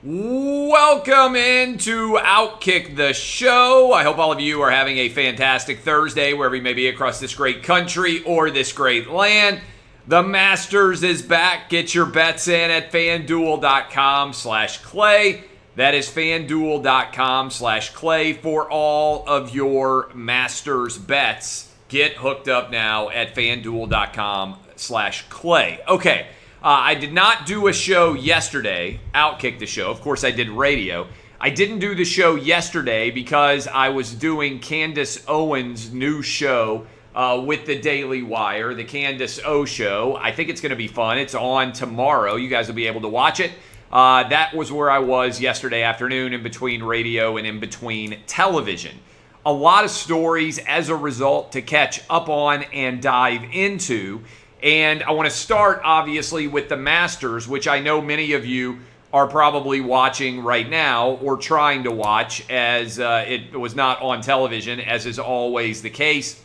Welcome into OutKick the Show. I hope all of you are having a fantastic Thursday wherever you may be across this great country or this great land. The Masters is back. Get your bets in at FanDuel.com/Clay. That is FanDuel.com/Clay for all of your Masters bets. Get hooked up now at FanDuel.com/Clay. Okay. I did not do a show yesterday, OutKick the Show. Of course, I did radio. I didn't do the show yesterday because I was doing Candace Owens' new show with the Daily Wire, the Candace O Show. I think it's going to be fun. It's on tomorrow. You guys will be able to watch it. That was where I was yesterday afternoon in between radio and in between television. A lot of stories as a result to catch up on and dive into. And I want to start, obviously, with the Masters, which I know many of you are probably watching right now or trying to watch as it was not on television, as is always the case.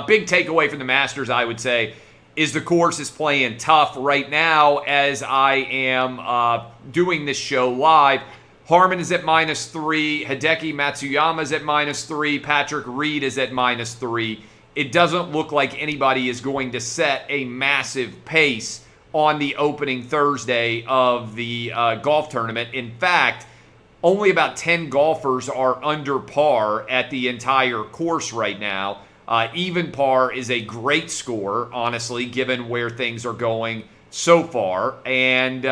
Big takeaway from the Masters, I would say, is the course is playing tough right now as I am doing this show live. Harman is at -3. Hideki Matsuyama is at -3. Patrick Reed is at -3. It doesn't look like anybody is going to set a massive pace on the opening Thursday of the golf tournament. In fact, only about 10 golfers are under par at the entire course right now. Even par is a great score, honestly, given where things are going so far. And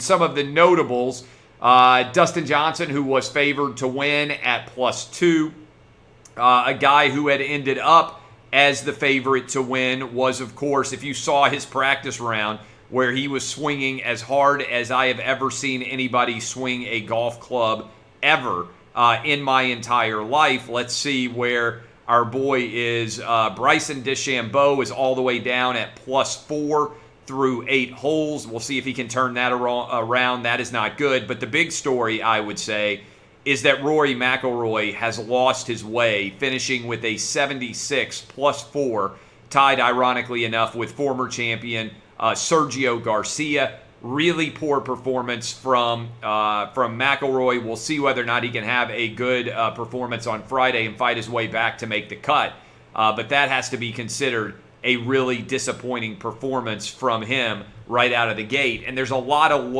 some of the notables, Dustin Johnson, who was favored to win at +2. A guy who had ended up as the favorite to win was, of course, if you saw his practice round where he was swinging as hard as I have ever seen anybody swing a golf club ever in my entire life. Let's see where our boy is. Bryson DeChambeau is all the way down at +4 through 8 holes. We'll see if he can turn that around. That is not good. But the big story, I would say, is that Rory McIlroy has lost his way, finishing with a 76 +4, tied, ironically enough, with former champion Sergio Garcia. Really poor performance from McIlroy. We'll see whether or not he can have a good performance on Friday and fight his way back to make the cut. But that has to be considered a really disappointing performance from him right out of the gate. And there's a lot of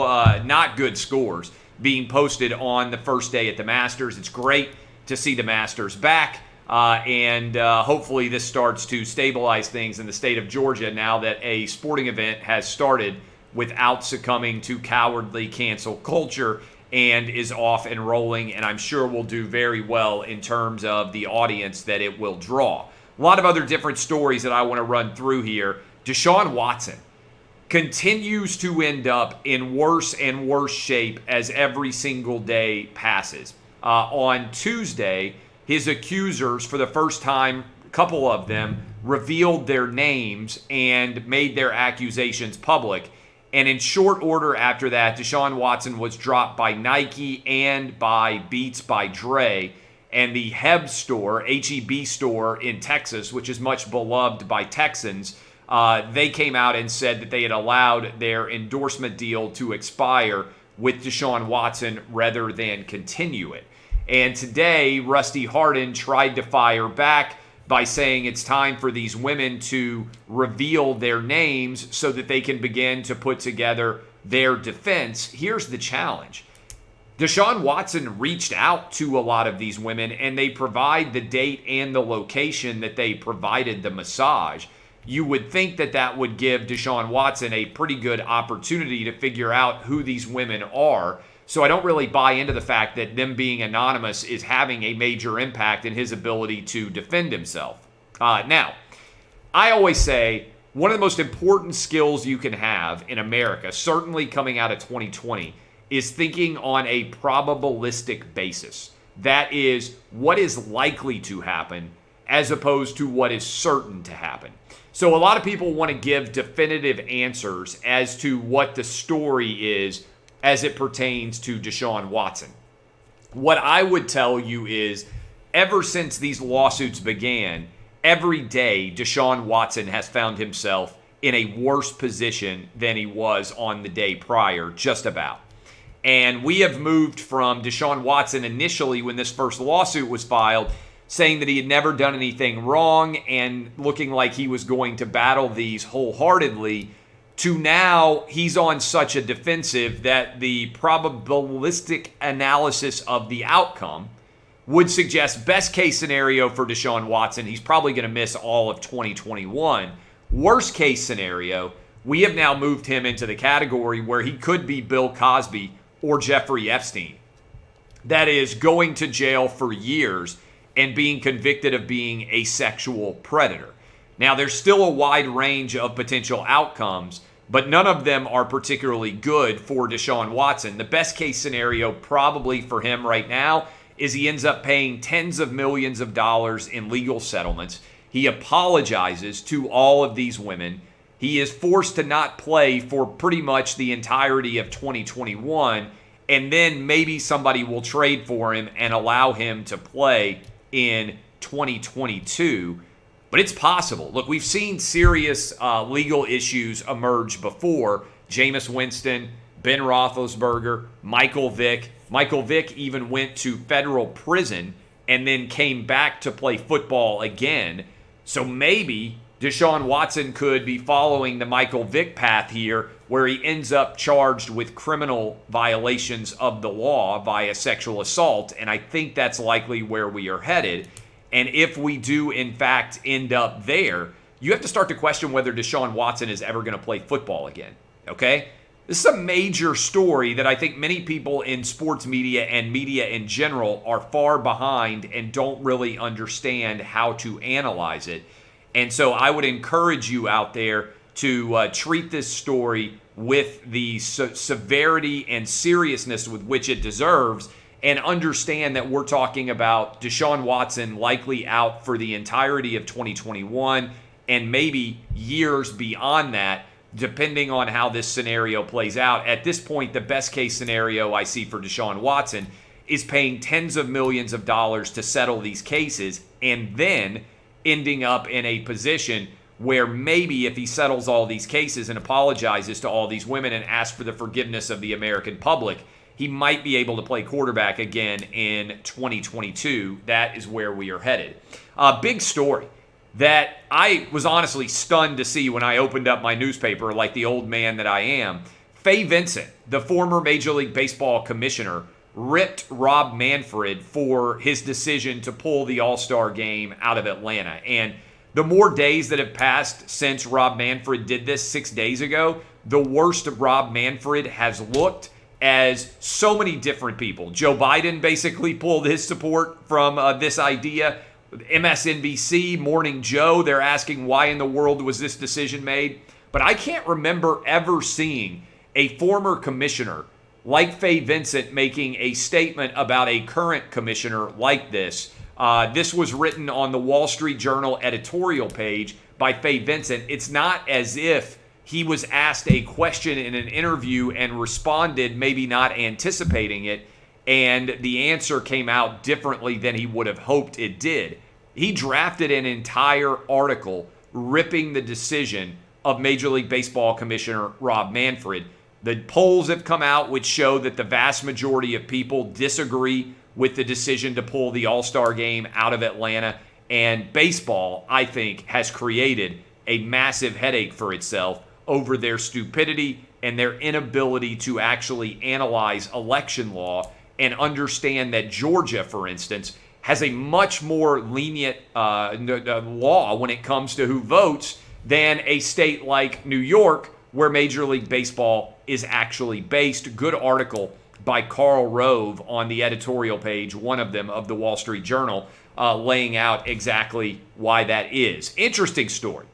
not good scores being posted on the first day at the Masters. It's great to see the Masters back, and hopefully this starts to stabilize things in the state of Georgia now that a sporting event has started without succumbing to cowardly cancel culture and is off and rolling, and I'm sure will do very well in terms of the audience that it will draw. A lot of other different stories that I want to run through here. Deshaun Watson continues to end up in worse and worse shape as every single day passes. On Tuesday, his accusers, for the first time, a couple of them, revealed their names and made their accusations public. And in short order after that, Deshaun Watson was dropped by Nike and by Beats by Dre. And the Heb store, H-E-B store in Texas, which is much beloved by Texans, they came out and said that they had allowed their endorsement deal to expire with Deshaun Watson rather than continue it. And today, Rusty Hardin tried to fire back by saying it's time for these women to reveal their names so that they can begin to put together their defense. Here's the challenge. Deshaun Watson reached out to a lot of these women, and they provide the date and the location that they provided the massage. You would think that that would give Deshaun Watson a pretty good opportunity to figure out who these women are. So I don't really buy into the fact that them being anonymous is having a major impact in his ability to defend himself. Now, I always say one of the most important skills you can have in America, certainly coming out of 2020, is thinking on a probabilistic basis. That is, what is likely to happen as opposed to what is certain to happen. So a lot of people want to give definitive answers as to what the story is as it pertains to Deshaun Watson. What I would tell you is, ever since these lawsuits began, every day Deshaun Watson has found himself in a worse position than he was on the day prior, just about. And we have moved from Deshaun Watson initially when this first lawsuit was filed, saying that he had never done anything wrong and looking like he was going to battle these wholeheartedly, to now he's on such a defensive that the probabilistic analysis of the outcome would suggest best case scenario for Deshaun Watson, he's probably going to miss all of 2021. Worst case scenario, we have now moved him into the category where he could be Bill Cosby or Jeffrey Epstein. That is, going to jail for years and being convicted of being a sexual predator. Now, there's still a wide range of potential outcomes, but none of them are particularly good for Deshaun Watson. The best case scenario probably for him right now is he ends up paying tens of millions of dollars in legal settlements. He apologizes to all of these women. He is forced to not play for pretty much the entirety of 2021, and then maybe somebody will trade for him and allow him to play in 2022. But it's possible. Look, we've seen serious legal issues emerge before. Jameis Winston, Ben Roethlisberger, Michael Vick. Michael Vick even went to federal prison and then came back to play football again. So maybe Deshaun Watson could be following the Michael Vick path here, where he ends up charged with criminal violations of the law via sexual assault. And I think that's likely where we are headed. And if we do, in fact, end up there, you have to start to question whether Deshaun Watson is ever going to play football again, okay? This is a major story that I think many people in sports media and media in general are far behind and don't really understand how to analyze it. And so I would encourage you out there to treat this story with the severity and seriousness with which it deserves, and understand that we're talking about Deshaun Watson likely out for the entirety of 2021 and maybe years beyond that, depending on how this scenario plays out. At this point, the best case scenario I see for Deshaun Watson is paying tens of millions of dollars to settle these cases and then ending up in a position where maybe if he settles all these cases and apologizes to all these women and asks for the forgiveness of the American public, he might be able to play quarterback again in 2022. That is where we are headed. Big story that I was honestly stunned to see when I opened up my newspaper like the old man that I am. Fay Vincent, the former Major League Baseball commissioner, ripped Rob Manfred for his decision to pull the All-Star game out of Atlanta. And the more days that have passed since Rob Manfred did this 6 days ago, the worse Rob Manfred has looked, as so many different people. Joe Biden basically pulled his support from this idea. MSNBC, Morning Joe, they're asking why in the world was this decision made. But I can't remember ever seeing a former commissioner like Fay Vincent making a statement about a current commissioner like this. This was written on the Wall Street Journal editorial page by Fay Vincent. It's not as if he was asked a question in an interview and responded, maybe not anticipating it, and the answer came out differently than he would have hoped it did. He drafted an entire article ripping the decision of Major League Baseball Commissioner Rob Manfred. The polls have come out which show that the vast majority of people disagree with the decision to pull the All-Star game out of Atlanta, and baseball, I think, has created a massive headache for itself over their stupidity and their inability to actually analyze election law and understand that Georgia, for instance, has a much more lenient law when it comes to who votes than a state like New York, where Major League Baseball is actually based. Good article by Karl Rove on the editorial page, one of them, of the Wall Street Journal, laying out exactly why that is. Interesting story.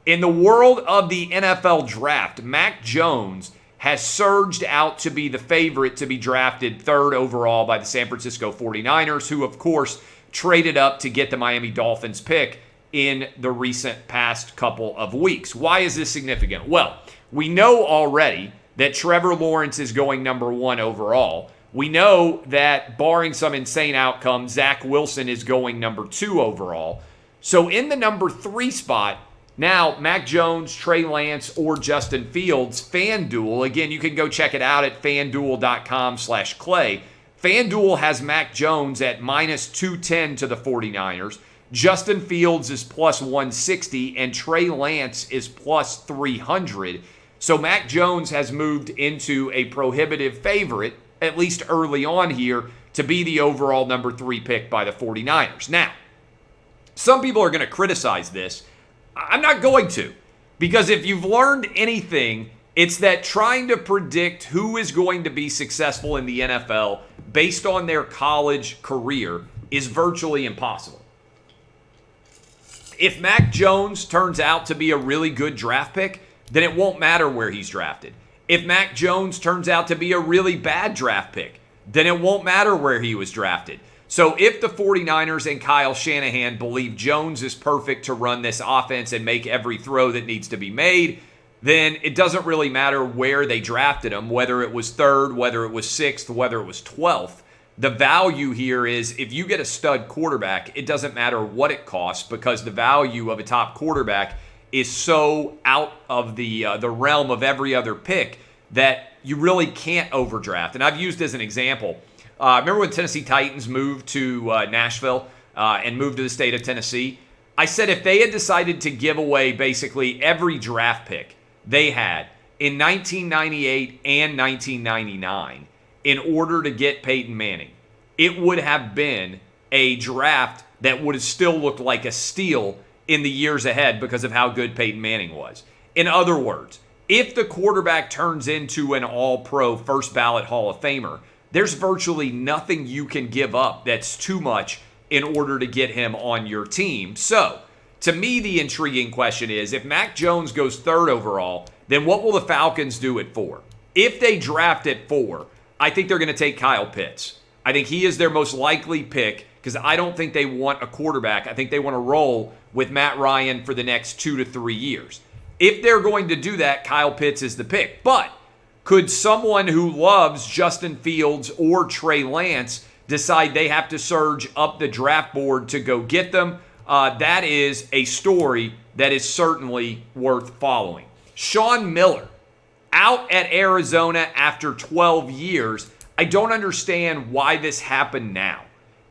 In the world of the NFL draft, Mac Jones has surged out to be the favorite to be drafted third overall by the San Francisco 49ers, who, of course, traded up to get the Miami Dolphins pick in the recent past couple of weeks. Why is this significant? Well, we know already that Trevor Lawrence is going number one overall. We know that, barring some insane outcome, Zach Wilson is going number two overall. So in the number three spot, Now, Mac Jones, Trey Lance, or Justin Fields, FanDuel, again, you can go check it out at fanduel.com/Clay. FanDuel has Mac Jones at minus 210 to the 49ers. Justin Fields is plus 160, and Trey Lance is plus 300. So Mac Jones has moved into a prohibitive favorite, at least early on here, to be the overall number 3 pick by the 49ers. Now, some people are going to criticize this. I'm not going to, because if you've learned anything, it's that trying to predict who is going to be successful in the NFL based on their college career is virtually impossible. If Mac Jones turns out to be a really good draft pick, then it won't matter where he's drafted. If Mac Jones turns out to be a really bad draft pick, then it won't matter where he was drafted. So if the 49ers and Kyle Shanahan believe Jones is perfect to run this offense and make every throw that needs to be made, then it doesn't really matter where they drafted him, whether it was 3rd, whether it was 6th, whether it was 12th. The value here is if you get a stud quarterback, it doesn't matter what it costs because the value of a top quarterback is so out of the realm of every other pick that you really can't overdraft. And I've used as an example, remember when Tennessee Titans moved to Nashville and moved to the state of Tennessee? I said if they had decided to give away basically every draft pick they had in 1998 and 1999 in order to get Peyton Manning, it would have been a draft that would have still looked like a steal in the years ahead because of how good Peyton Manning was. In other words, if the quarterback turns into an all-pro first ballot Hall of Famer, there's virtually nothing you can give up that's too much in order to get him on your team. So, to me, the intriguing question is, if Mac Jones goes 3rd overall, then what will the Falcons do at 4? If they draft at 4, I think they're going to take Kyle Pitts. I think he is their most likely pick because I don't think they want a quarterback. I think they want to roll with Matt Ryan for the next 2 to 3 years. If they're going to do that, Kyle Pitts is the pick. But could someone who loves Justin Fields or Trey Lance decide they have to surge up the draft board to go get them? That is a story that is certainly worth following. Sean Miller, out at Arizona after 12 years. I don't understand why this happened now.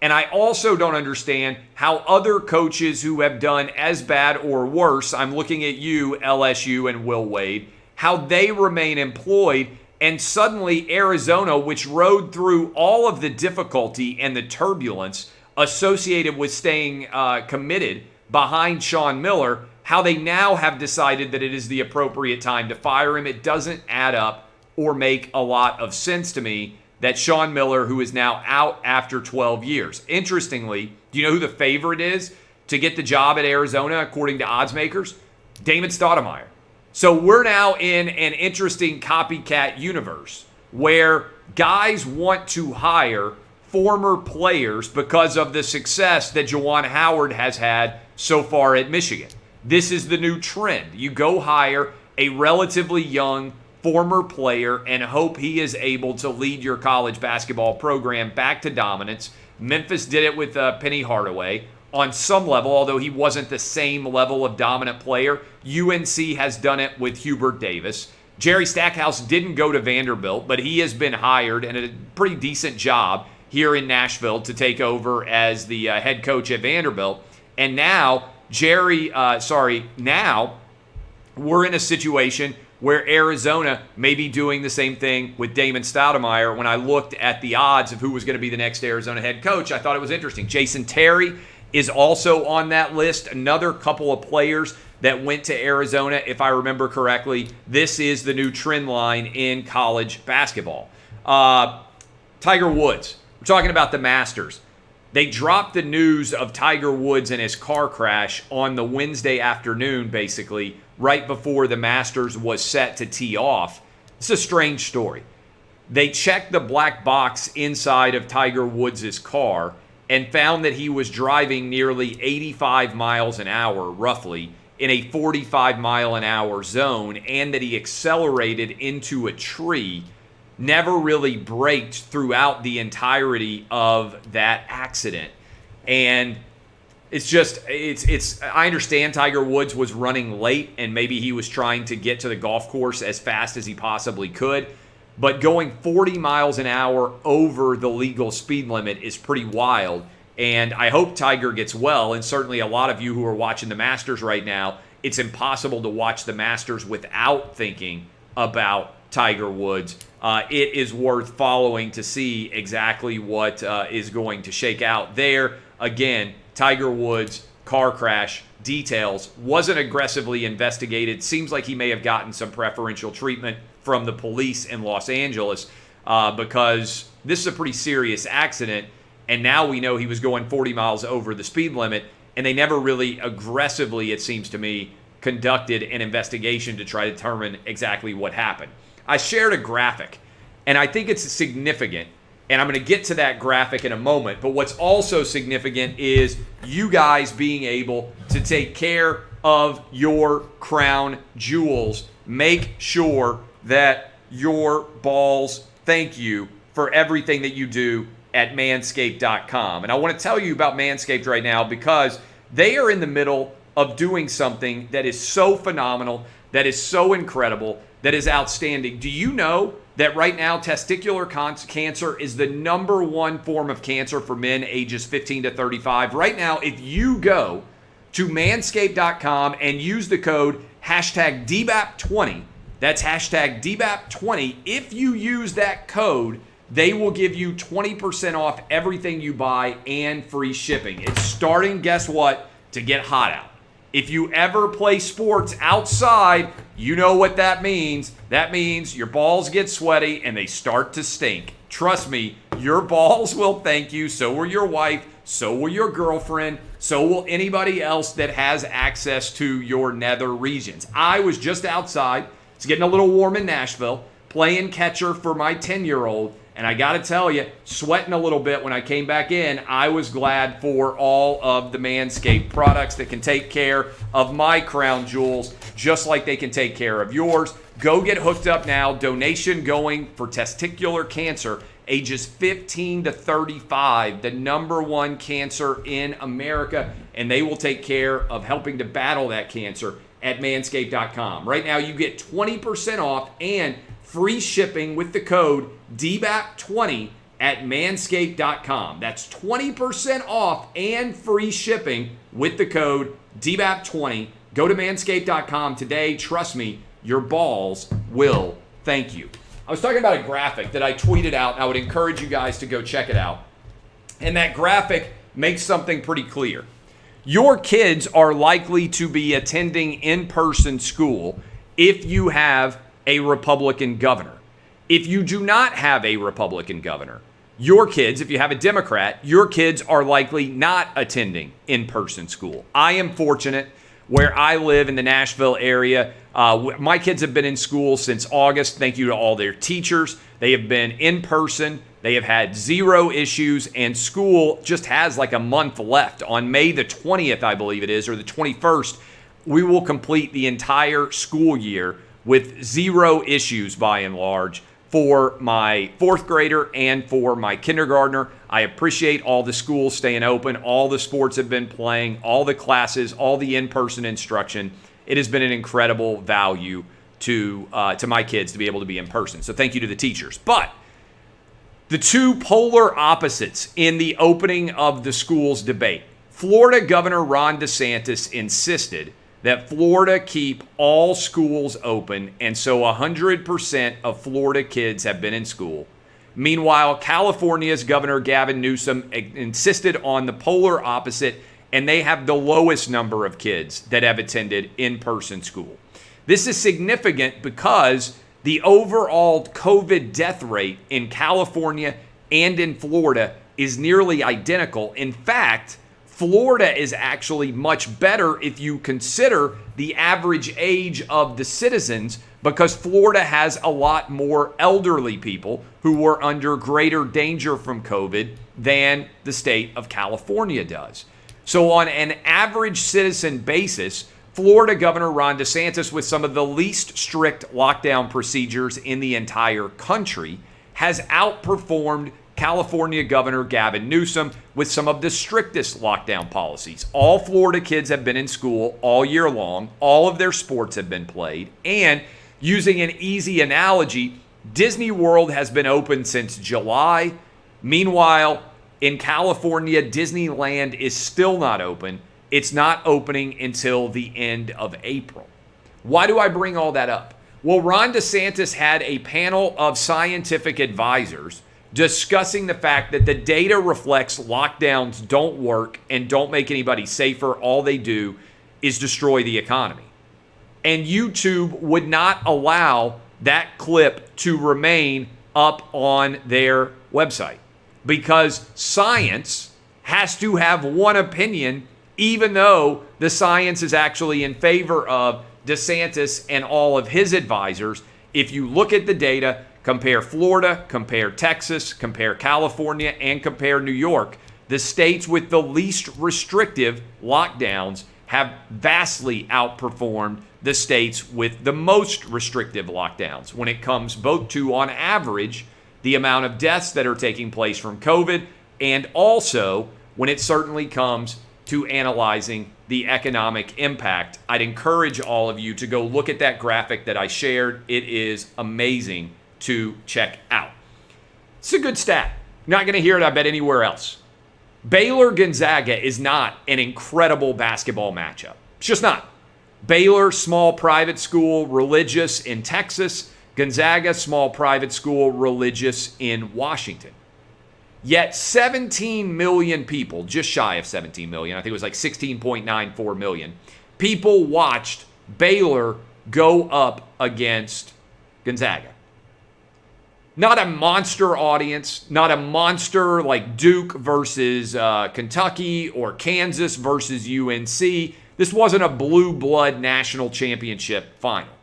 And I also don't understand how other coaches who have done as bad or worse, I'm looking at you, LSU and Will Wade, how they remain employed, and suddenly Arizona, which rode through all of the difficulty and the turbulence associated with staying committed behind Sean Miller, how they now have decided that it is the appropriate time to fire him. It doesn't add up or make a lot of sense to me that Sean Miller, who is now out after 12 years. Interestingly, do you know who the favorite is to get the job at Arizona, according to odds makers? Damon Stoudemire. So we're now in an interesting copycat universe where guys want to hire former players because of the success that Juwan Howard has had so far at Michigan. This is the new trend. You go hire a relatively young former player and hope he is able to lead your college basketball program back to dominance. Memphis did it with Penny Hardaway on some level, although he wasn't the same level of dominant player. UNC has done it with Hubert Davis. Jerry Stackhouse didn't go to Vanderbilt, but he has been hired and a pretty decent job here in Nashville to take over as the head coach at Vanderbilt. And now, now we're in a situation where Arizona may be doing the same thing with Damon Stoudemire. When I looked at the odds of who was going to be the next Arizona head coach, I thought it was interesting. Jason Terry is also on that list. Another couple of players that went to Arizona, if I remember correctly. This is the new trend line in college basketball. Tiger Woods. We're talking about the Masters. They dropped the news of Tiger Woods and his car crash on the Wednesday afternoon, basically, right before the Masters was set to tee off. It's a strange story. They checked the black box inside of Tiger Woods' car and found that he was driving nearly 85 miles an hour, roughly, in a 45 mile an hour zone, and that he accelerated into a tree, never really braked throughout the entirety of that accident. And I understand Tiger Woods was running late and maybe he was trying to get to the golf course as fast as he possibly could. But going 40 miles an hour over the legal speed limit is pretty wild. And I hope Tiger gets well. And certainly a lot of you who are watching the Masters right now, it's impossible to watch the Masters without thinking about Tiger Woods. It is worth following to see exactly what is going to shake out there. Again, Tiger Woods, car crash, details, wasn't aggressively investigated. Seems like he may have gotten some preferential treatment from the police in Los Angeles because this is a pretty serious accident. And now we know he was going 40 miles over the speed limit, and they never really aggressively, it seems to me, conducted an investigation to try to determine exactly what happened. I shared a graphic, and I think it's significant, and I'm going to get to that graphic in a moment, but what's also significant is you guys being able to take care of your crown jewels. Make sure that your balls thank you for everything that you do at manscaped.com. And I want to tell you about Manscaped right now because they are in the middle of doing something that is so phenomenal, that is so incredible, that is outstanding. Do you know that right now testicular cancer is the #1 form of cancer for men ages 15 to 35? Right now, if you go to manscaped.com and use the code #DBAP20, that's #DBAP20, if you use that code, they will give you 20% off everything you buy and free shipping. It's starting, guess what, to get hot out. If you ever play sports outside, you know what that means. That means your balls get sweaty and they start to stink. Trust me, your balls will thank you. So will your wife. So will your girlfriend. So will anybody else that has access to your nether regions. I was just outside. It's getting a little warm in Nashville, playing catcher for my 10-year-old. And I got to tell you, sweating a little bit when I came back in, I was glad for all of the Manscaped products that can take care of my crown jewels just like they can take care of yours. Go get hooked up now. Donation going for testicular cancer, ages 15 to 35, the #1 cancer in America. And they will take care of helping to battle that cancer at manscaped.com. Right now, you get 20% off and free shipping with the code DBAP20 at manscaped.com. That's 20% off and free shipping with the code DBAP20. Go to manscaped.com today. Trust me, your balls will thank you. I was talking about a graphic that I tweeted out, and I would encourage you guys to go check it out. And that graphic makes something pretty clear. Your kids are likely to be attending in-person school if you have a Republican governor. If you do not have a Republican governor, your kids, if you have a Democrat, your kids are likely not attending in-person school. I am fortunate where I live in the Nashville area. My kids have been in school since August. Thank you to all their teachers. They have been in person. They have had zero issues, and school just has like a month left. On May the 20th, I believe it is, or the 21st, we will complete the entire school year with zero issues by and large for my fourth grader and for my kindergartner. I appreciate all the schools staying open. All the sports have been playing, all the classes, all the in-person instruction. It has been an incredible value to my kids to be able to be in person. So thank you to the teachers. But the two polar opposites in the opening of the schools debate. Florida Governor Ron DeSantis insisted that Florida keep all schools open, and so 100% of Florida kids have been in school. Meanwhile, California's Governor Gavin Newsom insisted on the polar opposite, and they have the lowest number of kids that have attended in-person school. This is significant because the overall COVID death rate in California and in Florida is nearly identical. In fact, Florida is actually much better if you consider the average age of the citizens, because Florida has a lot more elderly people who were under greater danger from COVID than the state of California does. So on an average citizen basis, Florida Governor Ron DeSantis, with some of the least strict lockdown procedures in the entire country, has outperformed California Governor Gavin Newsom with some of the strictest lockdown policies. All Florida kids have been in school all year long. All of their sports have been played. And using an easy analogy, Disney World has been open since July. Meanwhile, in California, Disneyland is still not open. It's not opening until the end of April. Why do I bring all that up? Well, Ron DeSantis had a panel of scientific advisors discussing the fact that the data reflects lockdowns don't work and don't make anybody safer. All they do is destroy the economy. And YouTube would not allow that clip to remain up on their website because science has to have one opinion, even though the science is actually in favor of DeSantis and all of his advisors. If you look at the data, compare Florida, compare Texas, compare California, and compare New York, the states with the least restrictive lockdowns have vastly outperformed the states with the most restrictive lockdowns when it comes both to, on average, the amount of deaths that are taking place from COVID, and also when it certainly comes to analyzing the economic impact. I'd encourage all of you to go look at that graphic that I shared. It is amazing to check out. It's a good stat. Not going to hear it, I bet, anywhere else. Baylor Gonzaga is not an incredible basketball matchup. It's just not. Baylor, small private school, religious in Texas. Gonzaga, small private school, religious in Washington. Yet 17 million people, just shy of 17 million, I think it was like 16.94 million, people watched Baylor go up against Gonzaga. Not a monster audience, not a monster like Duke versus Kentucky or Kansas versus UNC. This wasn't a blue blood national championship final.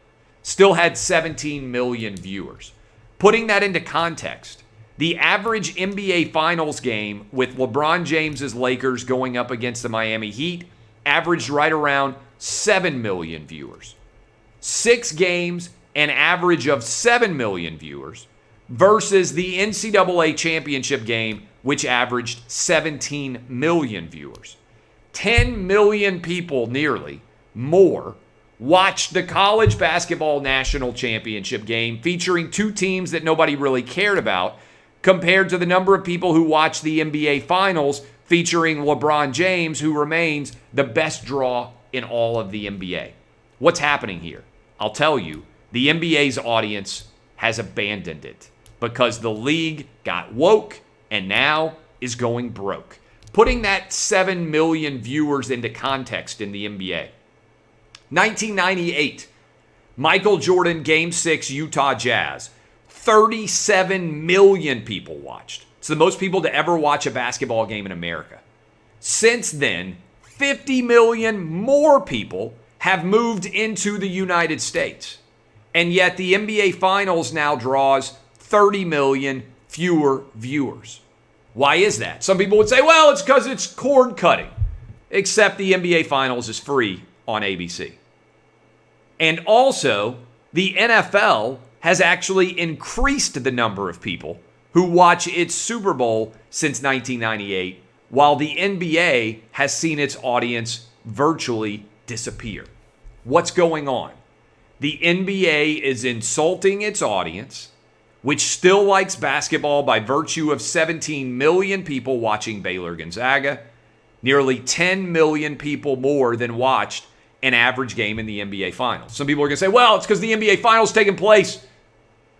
Still had 17 million viewers. Putting that into context, the average NBA Finals game with LeBron James's Lakers going up against the Miami Heat averaged right around 7 million viewers. 6 games, an average of 7 million viewers, versus the NCAA championship game, which averaged 17 million viewers. 10 million people, nearly, more, watched the college basketball national championship game featuring 2 teams that nobody really cared about, compared to the number of people who watched the NBA Finals featuring LeBron James, who remains the best draw in all of the NBA. What's happening here? I'll tell you, the NBA's audience has abandoned it because the league got woke and now is going broke. Putting that 7 million viewers into context in the NBA. 1998, Michael Jordan Game 6 Utah Jazz. 37 million people watched. It's the most people to ever watch a basketball game in America. Since then, 50 million more people have moved into the United States. And yet the NBA Finals now draws 30 million fewer viewers. Why is that? Some people would say, well, it's because it's cord cutting. Except the NBA Finals is free on ABC. And also, the NFL has actually increased the number of people who watch its Super Bowl since 1998, while the NBA has seen its audience virtually disappear. What's going on? The NBA is insulting its audience, which still likes basketball by virtue of 17 million people watching Baylor Gonzaga, nearly 10 million people more than watched an average game in the NBA Finals. Some people are going to say, well, it's because the NBA Finals taking place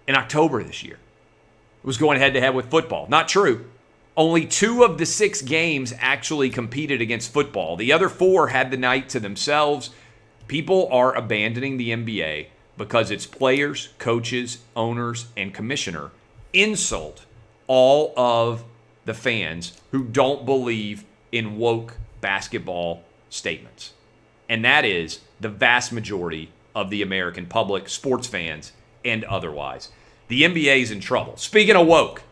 in October this year. It was going head-to-head with football. Not true. Only 2 of the 6 games actually competed against football. The other 4 had the night to themselves. People are abandoning the NBA because its players, coaches, owners, and commissioner insult all of the fans who don't believe in woke basketball statements. And that is the vast majority of the American public, sports fans, and otherwise. The NBA is in trouble. Speaking of woke,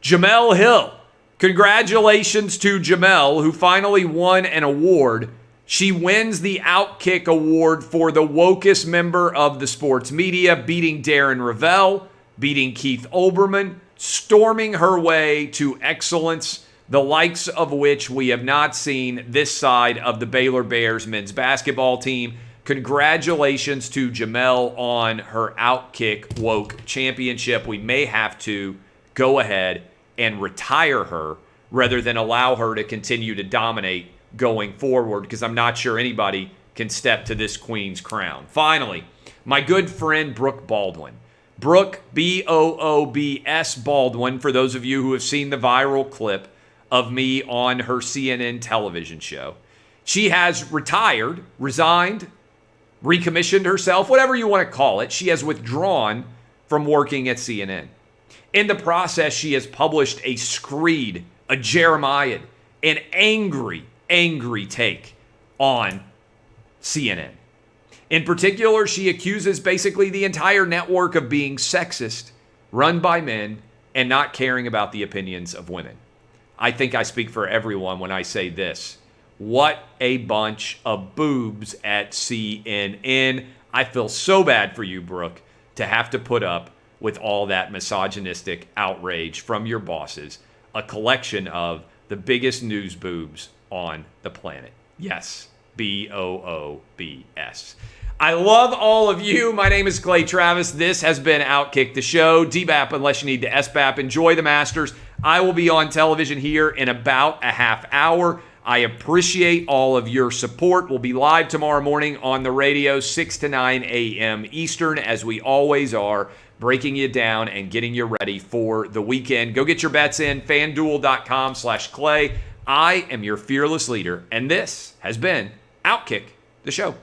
Jemele Hill. Congratulations to Jemele, who finally won an award. She wins the OutKick Award for the wokest member of the sports media, beating Darren Rovell, beating Keith Olbermann, storming her way to excellence, the likes of which we have not seen this side of the Baylor Bears men's basketball team. Congratulations to Jemele on her OutKick Woke Championship. We may have to go ahead and retire her rather than allow her to continue to dominate going forward, because I'm not sure anybody can step to this queen's crown. Finally, my good friend Brooke Baldwin. Brooke, B-O-O-B-S Baldwin, for those of you who have seen the viral clip of me on her CNN television show. She has retired, resigned, recommissioned herself, whatever you want to call it. She has withdrawn from working at CNN. In the process, she has published a screed, a Jeremiah, an angry take on CNN. In particular, she accuses basically the entire network of being sexist, run by men, and not caring about the opinions of women. I think I speak for everyone when I say this. What a bunch of boobs at CNN. I feel so bad for you, Brooke, to have to put up with all that misogynistic outrage from your bosses. A collection of the biggest news boobs on the planet. Yes, B-O-O-B-S. I love all of you. My name is Clay Travis. This has been OutKick the Show. DBAP unless you need to SBAP. Enjoy the Masters. I will be on television here in about a half hour. I appreciate all of your support. We'll be live tomorrow morning on the radio, 6 to 9 a.m. Eastern, as we always are, breaking you down and getting you ready for the weekend. Go get your bets in, fanduel.com/Clay. I am your fearless leader, and this has been OutKick the Show.